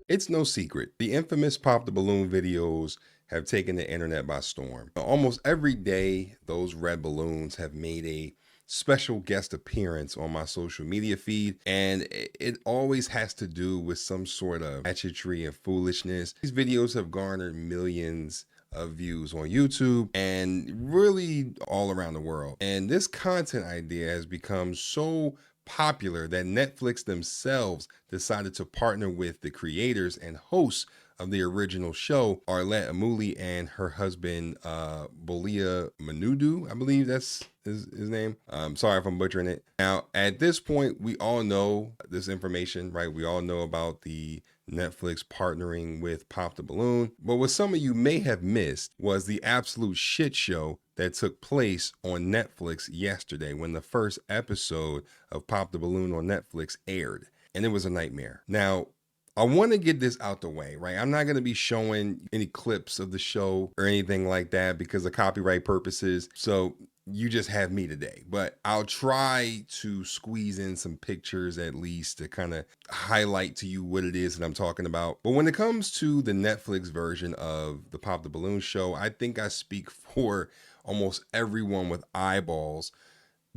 It's no secret. The infamous Pop the Balloon videos have taken the internet by storm. Almost every day, those red balloons have made a special guest appearance on my social media feed, and it always has to do with some sort of pageantry and foolishness. These videos have garnered millions of views on YouTube and really all around the world. And this content idea has become so popular that Netflix themselves decided to partner with the creators and hosts of the original show, Arlette Armuli and her husband, Bolia Manudu, I believe that's his name. Sorry if I'm butchering it. Now, at this point, we all know this information, right? We all know about the Netflix partnering with Pop the Balloon. But what some of you may have missed was the absolute shit show that took place on Netflix yesterday when the first episode of Pop the Balloon on Netflix aired. And it was a nightmare. Now, I want to get this out the way, right? I'm not going to be showing any clips of the show or anything like that because of copyright purposes. So you just have me today, but I'll try to squeeze in some pictures at least to kind of highlight to you what it is that I'm talking about. But when it comes to the Netflix version of the Pop the Balloon show, I think I speak for almost everyone with eyeballs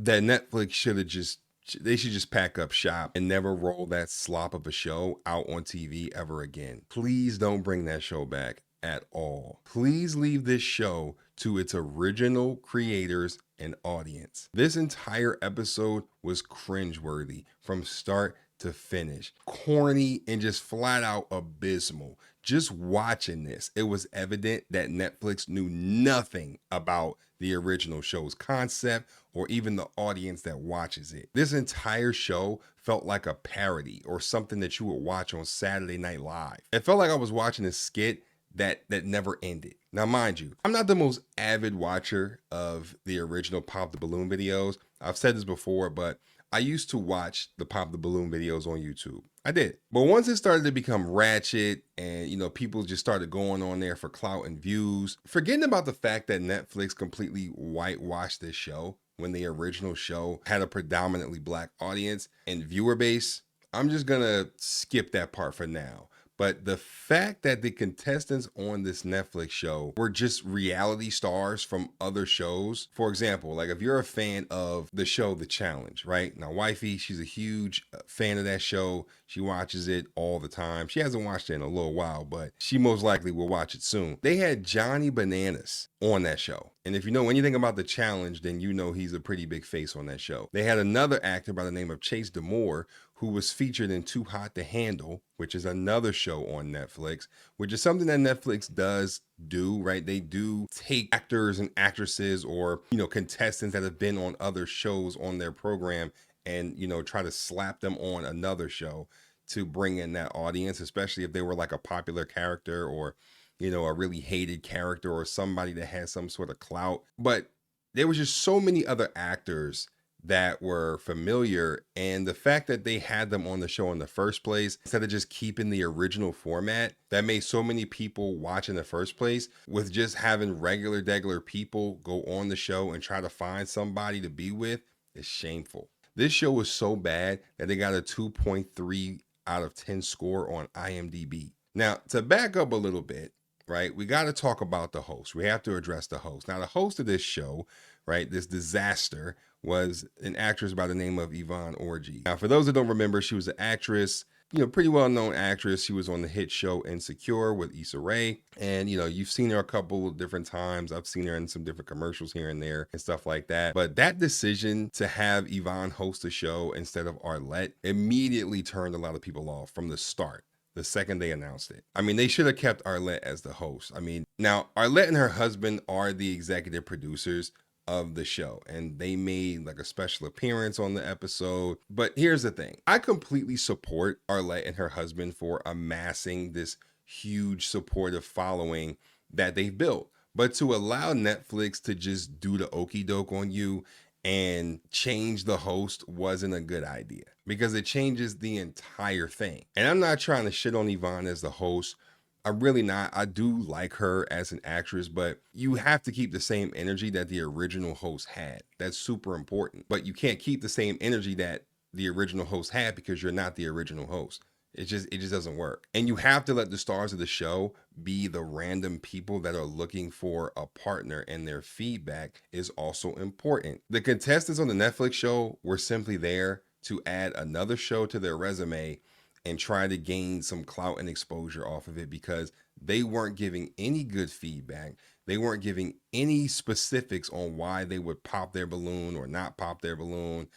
that Netflix they should just pack up shop and never roll that slop of a show out on TV ever again. Please don't bring that show back at all. Please leave this show to its original creators and audience. This entire episode was cringeworthy from start to finish, corny and just flat out abysmal. Just watching this, it was evident that Netflix knew nothing about the original show's concept or even the audience that watches it. This entire show felt like a parody or something that you would watch on Saturday Night Live. It felt like I was watching a skit that never ended. Now, mind you, I'm not the most avid watcher of the original Pop the Balloon videos. I've said this before, but I used to watch the Pop the Balloon videos on YouTube. I did. But once it started to become ratchet and, people just started going on there for clout and views, forgetting about the fact that Netflix completely whitewashed this show when the original show had a predominantly Black audience and viewer base, I'm just gonna skip that part for now. But the fact that the contestants on this Netflix show were just reality stars from other shows. For example, like if you're a fan of the show The Challenge, right? Now, wifey, she's a huge fan of that show. She watches it all the time. She hasn't watched it in a little while, but she most likely will watch it soon. They had Johnny Bananas on that show. And if you know anything about The Challenge, then you know he's a pretty big face on that show. They had another actor by the name of Chase Damore who was featured in Too Hot to Handle, which is another show on Netflix, which is something that Netflix does do, right? They do take actors and actresses or, contestants that have been on other shows on their program and, try to slap them on another show to bring in that audience, especially if they were like a popular character or, a really hated character or somebody that has some sort of clout. But there was just so many other actors that were familiar, and the fact that they had them on the show in the first place instead of just keeping the original format that made so many people watch in the first place, with just having regular people go on the show and try to find somebody to be with, is shameful. This show was so bad that they got a 2.3 out of 10 score on IMDb. Now, to back up a little bit, right, we got to talk about the host. We have to address the host. Now, the host of this show, right, this disaster, was an actress by the name of Yvonne Orji. Now, for those that don't remember, she was an actress, pretty well-known actress. She was on the hit show Insecure with Issa Rae. And, you've seen her a couple of different times. I've seen her in some different commercials here and there and stuff like that. But that decision to have Yvonne host the show instead of Arlette immediately turned a lot of people off from the start. The second they announced it. I mean, they should have kept Arlette as the host. I mean, now Arlette and her husband are the executive producers of the show, and they made like a special appearance on the episode. But here's the thing. I completely support Arlette and her husband for amassing this huge supportive following that they've built. But to allow Netflix to just do the okie doke on you and change the host wasn't a good idea because it changes the entire thing. And I'm not trying to shit on Yvonne as the host. I'm really not. I do like her as an actress, but you have to keep the same energy that the original host had. That's super important. But you can't keep the same energy that the original host had because you're not the original host. It just doesn't work. And you have to let the stars of the show be the random people that are looking for a partner, and their feedback is also important. The contestants on the Netflix show were simply there to add another show to their resume and try to gain some clout and exposure off of it, because they weren't giving any good feedback. They weren't giving any specifics on why they would pop their balloon or not pop their balloon.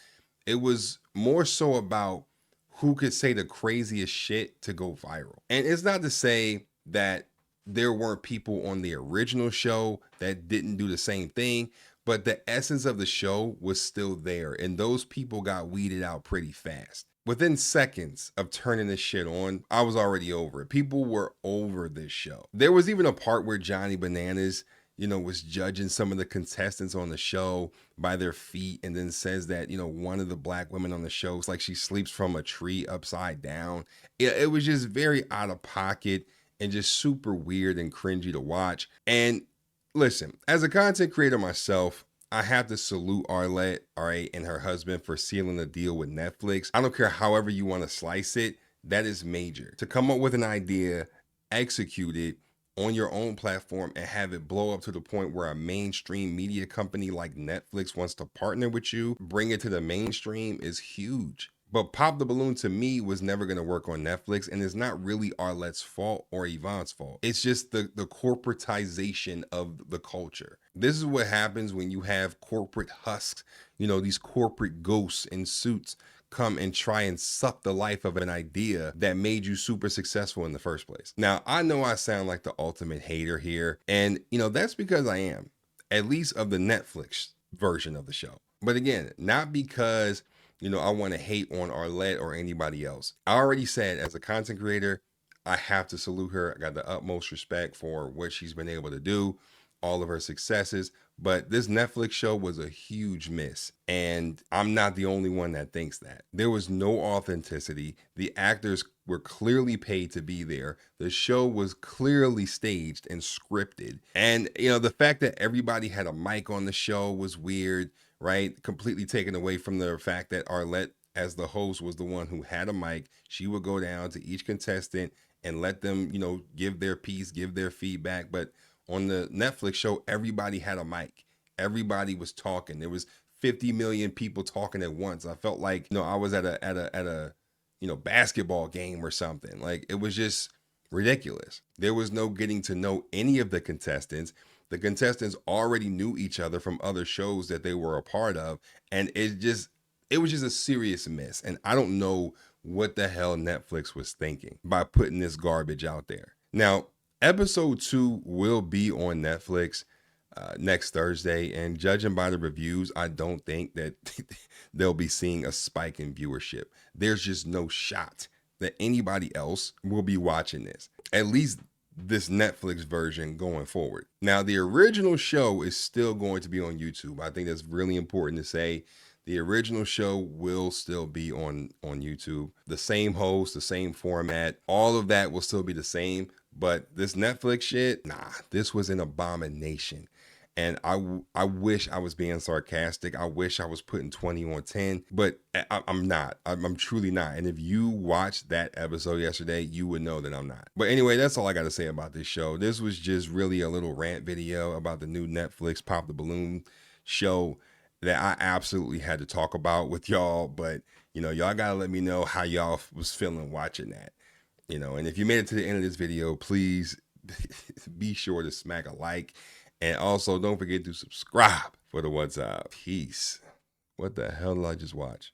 It was more so about who could say the craziest shit to go viral. And it's not to say that there weren't people on the original show that didn't do the same thing, but the essence of the show was still there, and those people got weeded out pretty fast. Within seconds of turning this shit on, I was already over it. People were over this show. There was even a part where Johnny Bananas, was judging some of the contestants on the show by their feet, and then says that, one of the black women on the show is like she sleeps from a tree upside down. It was just very out of pocket and just super weird and cringy to watch. And listen, as a content creator myself, I have to salute Arlette, all right, and her husband for sealing the deal with Netflix. I don't care however you want to slice it, that is major. To come up with an idea, execute it on your own platform, and have it blow up to the point where a mainstream media company like Netflix wants to partner with you, bring it to the mainstream, is huge. But Pop the Balloon to me was never going to work on Netflix, and it's not really Arlette's fault or Yvonne's fault. It's just the corporatization of the culture. This is what happens when you have corporate husks, these corporate ghosts in suits come and try and suck the life of an idea that made you super successful in the first place. Now, I know I sound like the ultimate hater here, and that's because I am, at least of the Netflix version of the show. But again, not because I want to hate on Arlette or anybody else. I already said, as a content creator, I have to salute her. I got the utmost respect for what she's been able to do, all of her successes. But this Netflix show was a huge miss, and I'm not the only one that thinks that. There was no authenticity. The actors were clearly paid to be there. The show was clearly staged and scripted. And, the fact that everybody had a mic on the show was weird, right? Completely taken away from the fact that Arlette, as the host, was the one who had a mic. She would go down to each contestant and let them, give their piece, give their feedback. But on the Netflix show, everybody had a mic. Everybody was talking. There was 50 million people talking at once. I felt like, I was at a basketball game or something. Like, it was just ridiculous. There was no getting to know any of the contestants. The contestants already knew each other from other shows that they were a part of, and it was just a serious miss. And I don't know what the hell Netflix was thinking by putting this garbage out there. Now, episode 2 will be on Netflix next Thursday, and judging by the reviews, I don't think that they'll be seeing a spike in viewership. There's just no shot that anybody else will be watching this, at least this Netflix version going forward. Now, the original show is still going to be on YouTube. I think that's really important to say. The original show will still be on YouTube. The same host, the same format, all of that will still be the same. But this Netflix shit, this was an abomination. And I wish I was being sarcastic. I wish I was putting 20 on 10, but I'm not. I'm truly not. And if you watched that episode yesterday, you would know that I'm not. But anyway, that's all I got to say about this show. This was just really a little rant video about the new Netflix Pop the Balloon show that I absolutely had to talk about with y'all. But, y'all got to let me know how y'all was feeling watching that. And if you made it to the end of this video, please be sure to smack a like. And also, don't forget to subscribe for the one time. Peace. What the hell did I just watch?